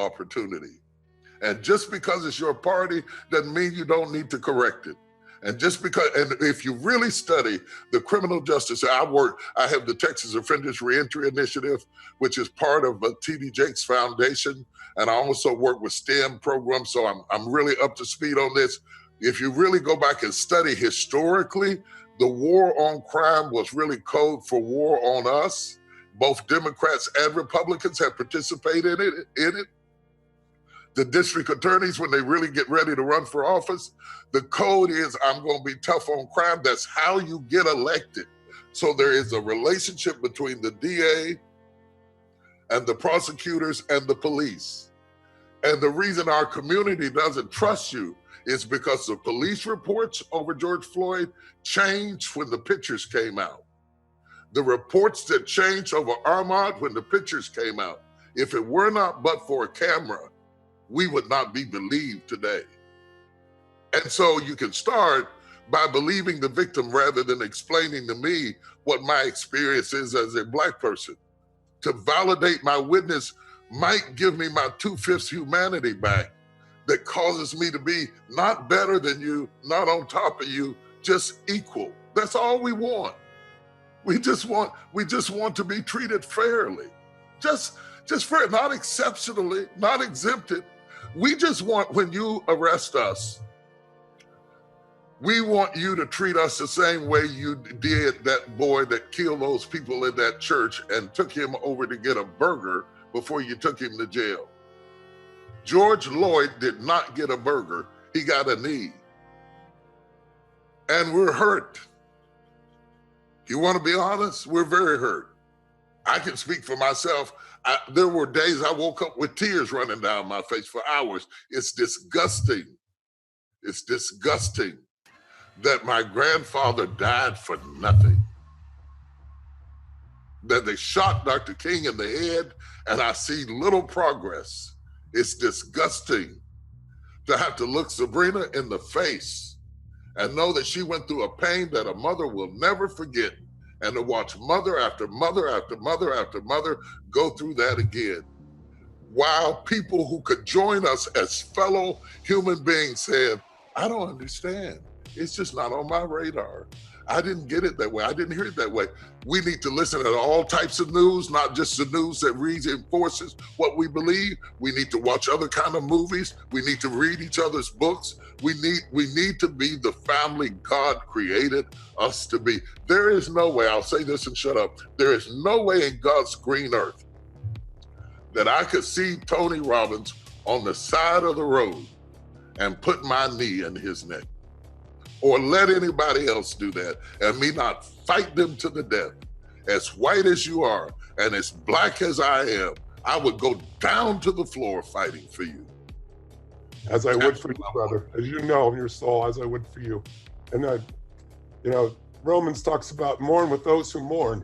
opportunity. And just because it's your party doesn't mean you don't need to correct it. And just because, and if you really study the criminal justice, I have the Texas Offenders Reentry Initiative, which is part of T.D. Jakes Foundation. And I also work with STEM programs, so I'm really up to speed on this. If you really go back and study historically, the war on crime was really code for war on us. Both Democrats and Republicans have participated in it. The district attorneys, when they really get ready to run for office, the code is, I'm going to be tough on crime. That's how you get elected. So there is a relationship between the DA and the prosecutors and the police. And the reason our community doesn't trust you is because the police reports over George Floyd changed when the pictures came out. The reports that changed over Ahmaud when the pictures came out, if it were not but for a camera, we would not be believed today. And so you can start by believing the victim rather than explaining to me what my experience is as a Black person. To validate my witness might give me my 2/5 humanity back that causes me to be not better than you, not on top of you, just equal. That's all we want. We just want to be treated fairly. Just fair, not exceptionally, not exempted. We just want, when you arrest us, we want you to treat us the same way you did that boy that killed those people in that church and took him over to get a burger before you took him to jail. George Floyd did not get a burger, he got a knee. And we're hurt. You want to be honest? We're very hurt. I can speak for myself. There were days I woke up with tears running down my face for hours. It's disgusting. It's disgusting that my grandfather died for nothing. That they shot Dr. King in the head and I see little progress. It's disgusting to have to look Sabrina in the face and know that she went through a pain that a mother will never forget, and to watch mother after mother after mother after mother go through that again. While people who could join us as fellow human beings said, I don't understand. It's just not on my radar. I didn't get it that way. I didn't hear it that way. We need to listen to all types of news, not just the news that reinforces what we believe. We need to watch other kind of movies. We need to read each other's books. We need to be the family God created us to be. There is no way, I'll say this and shut up. There is no way in God's green earth that I could see Tony Robbins on the side of the road and put my knee in his neck, or let anybody else do that, and me not fight them to the death. As white as you are, and as Black as I am, I would go down to the floor fighting for you. As I would for you, brother. As you know, in your soul, as I would for you. And Romans talks about mourn with those who mourn.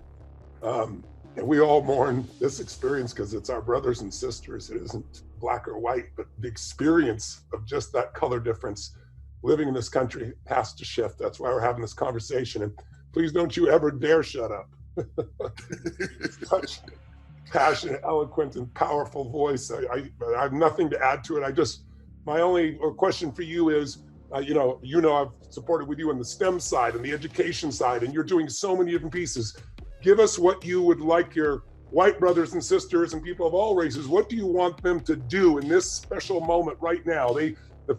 And we all mourn this experience because it's our brothers and sisters. It isn't Black or white, but the experience of just that color difference living in this country has to shift. That's why we're having this conversation. And please don't you ever dare shut up. Such passionate, eloquent, and powerful voice. I have nothing to add to it. My only question for you is, I've supported with you on the STEM side and the education side, and you're doing so many different pieces. Give us what you would like your white brothers and sisters and people of all races, what do you want them to do in this special moment right now?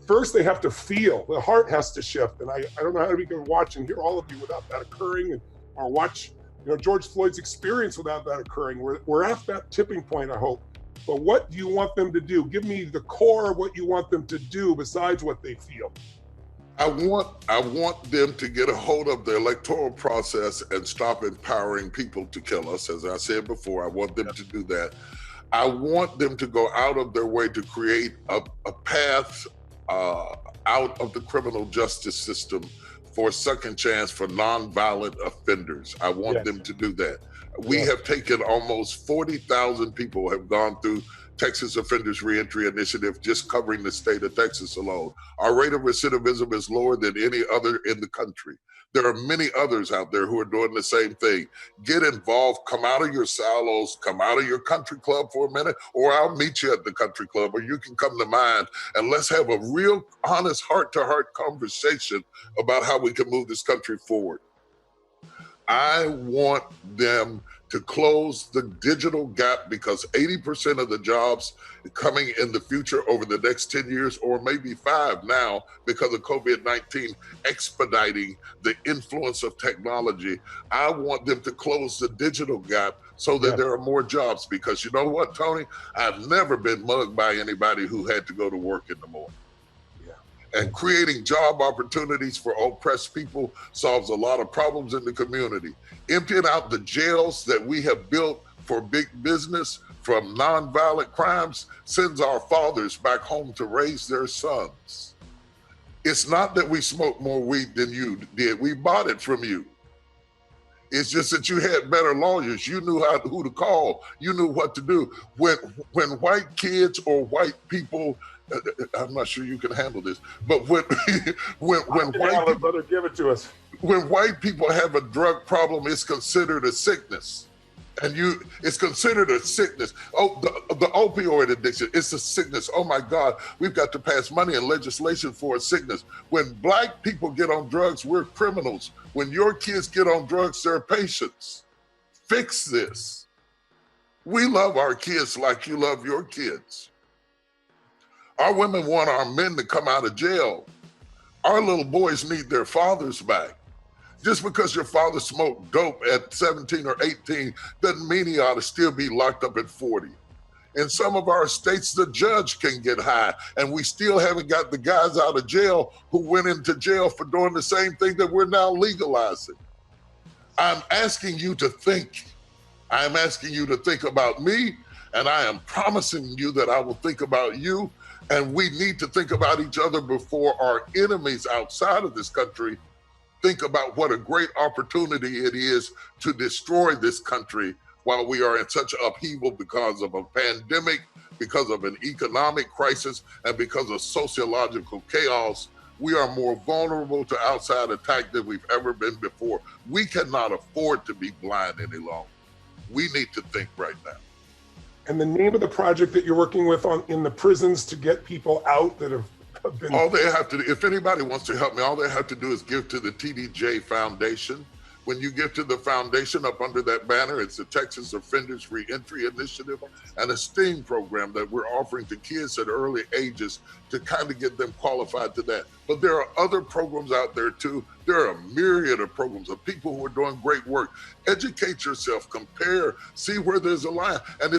First they have to feel, the heart has to shift. And I don't know how we can watch and hear all of you without that occurring, or watch George Floyd's experience without that occurring. We're at that tipping point, I hope. But what do you want them to do? Give me the core of what you want them to do besides what they feel. I want them to get a hold of the electoral process and stop empowering people to kill us. As I said before, I want them to do that. I want them to go out of their way to create a path out of the criminal justice system for a second chance for nonviolent offenders. I want them to do that. We have taken almost 40,000 people have gone through Texas Offenders Reentry Initiative, just covering the state of Texas alone. Our rate of recidivism is lower than any other in the country. There are many others out there who are doing the same thing. Get involved, come out of your silos, come out of your country club for a minute, or I'll meet you at the country club, or you can come to mine, and let's have a real honest heart-to-heart conversation about how we can move this country forward. I want them to close the digital gap, because 80% of the jobs coming in the future over the next 10 years, or maybe 5 now, because of COVID-19 expediting the influence of technology. I want them to close the digital gap so that there are more jobs, because you know what, Tony? I've never been mugged by anybody who had to go to work in the morning. And creating job opportunities for oppressed people solves a lot of problems in the community. Emptying out the jails that we have built for big business from nonviolent crimes sends our fathers back home to raise their sons. It's not that we smoke more weed than you did. We bought it from you. It's just that you had better lawyers. You knew who to call. You knew what to do. When white kids or white people, I'm not sure you can handle this, but when white people, brother, give it to us. When white people have a drug problem, it's considered a sickness, and it's considered a sickness. Oh, the opioid addiction, it's a sickness. Oh my God, we've got to pass money and legislation for a sickness. When black people get on drugs, we're criminals. When your kids get on drugs, they're patients. Fix this. We love our kids like you love your kids. Our women want our men to come out of jail. Our little boys need their fathers back. Just because your father smoked dope at 17 or 18 doesn't mean he ought to still be locked up at 40. In some of our states, the judge can get high, and we still haven't got the guys out of jail who went into jail for doing the same thing that we're now legalizing. I'm asking you to think. I'm asking you to think about me, and I am promising you that I will think about you. And we need to think about each other before our enemies outside of this country think about what a great opportunity it is to destroy this country while we are in such upheaval because of a pandemic, because of an economic crisis, and because of sociological chaos. We are more vulnerable to outside attack than we've ever been before. We cannot afford to be blind any longer. We need to think right now. And the name of the project that you're working with in the prisons to get people out that have been... All they have to do, if anybody wants to help me, all they have to do is give to the TDJ Foundation. When you give to the foundation, up under that banner, it's the Texas Offenders Reentry Initiative and a STEAM program that we're offering to kids at early ages to kind of get them qualified to that. But there are other programs out there too. There are a myriad of programs of people who are doing great work. Educate yourself, compare, see where there's a line. And